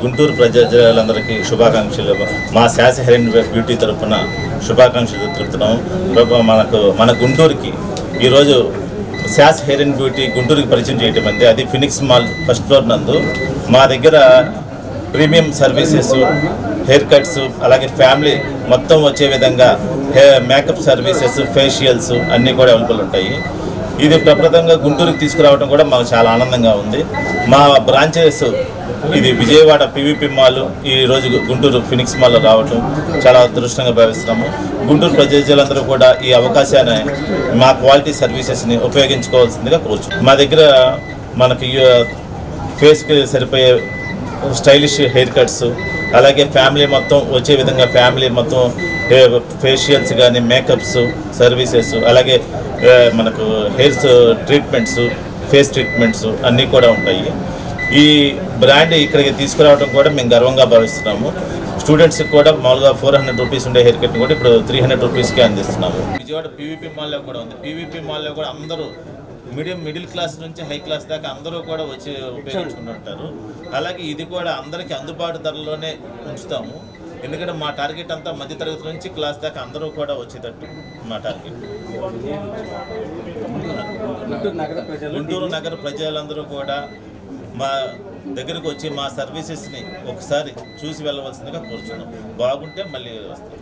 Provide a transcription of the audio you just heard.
గుంటూరు ప్రజలందరికీ శుభాకాంక్షలు. మా శాస హెయిర్ బ్యూటీ తరఫున శుభాకాంక్షలు తెలుపుతున్నాము. మన గుంటూరుకి ఈరోజు శాస్ హెయిర్ అండ్ బ్యూటీ గుంటూరుకి పరిచయం చేయటం అంది. అది ఫినిక్స్ మాల్ ఫస్ట్ ఫ్లోర్ నందు మా దగ్గర ప్రీమియం సర్వీసెస్, హెయిర్ కట్స్, అలాగే ఫ్యామిలీ మొత్తం వచ్చే విధంగా మేకప్ సర్వీసెస్, ఫేషియల్స్ అన్నీ కూడా అవైలబుల్ ఉంటాయి. ఇది ప్రప్రదంగా గుంటూరుకి తీసుకురావడం కూడా మాకు చాలా ఆనందంగా ఉంది. మా బ్రాంచెస్ ఇది విజయవాడ పీవీపీ మాల్, ఈరోజు గుంటూరు ఫినిక్స్ మాల్ రావటం చాలా అదృష్టంగా భావిస్తున్నాము. గుంటూరు ప్రజలందరూ కూడా ఈ అవకాశాన్ని, మా క్వాలిటీ సర్వీసెస్ని ఉపయోగించుకోవాల్సిందిగా కోరుచున్నాం. మా దగ్గర మనకి ఫేస్కి సరిపోయే స్టైలిష్ హెయిర్ కట్స్, అలాగే ఫ్యామిలీ మొత్తం వచ్చే విధంగా ఫ్యామిలీ మొత్తం ఫేషియల్స్ కానీ, మేకప్స్ సర్వీసెస్, అలాగే మనకు హెయిర్స్ ట్రీట్మెంట్స్, ఫేస్ ట్రీట్మెంట్స్ అన్నీ కూడా ఉంటాయి. ఈ బ్రాండ్ ఇక్కడికి తీసుకురావడం కూడా మేము గర్వంగా భావిస్తున్నాము. స్టూడెంట్స్కి కూడా మామూలుగా 400 రూపీస్ ఉండే హెయిర్ కట్ కూడా ఇప్పుడు 300 రూపీస్కి అందిస్తున్నాము. విజయవాడ పీవీపీ మాల్లో కూడా ఉంది. పీవీపీ మాల్లో కూడా అందరూ మిడిల్ క్లాస్ నుంచి హై క్లాస్ దాకా అందరూ కూడా వచ్చి ఉపయోగించుకుంటుంటారు. అలాగే ఇది కూడా అందరికీ అందుబాటు ధరలోనే ఉంచుతాము. ఎందుకంటే మా టార్గెట్ అంతా మధ్యతరగతి నుంచి క్లాస్ దాకా అందరూ కూడా వచ్చేటట్టు మా టార్గెట్. గుంటూరు నగర ప్రజలందరూ కూడా మా దగ్గరకు వచ్చి మా సర్వీసెస్ని ఒకసారి చూసి వెళ్ళవలసిందిగా కోరుచున్నాం. బాగుంటే మళ్ళీ వస్తాం.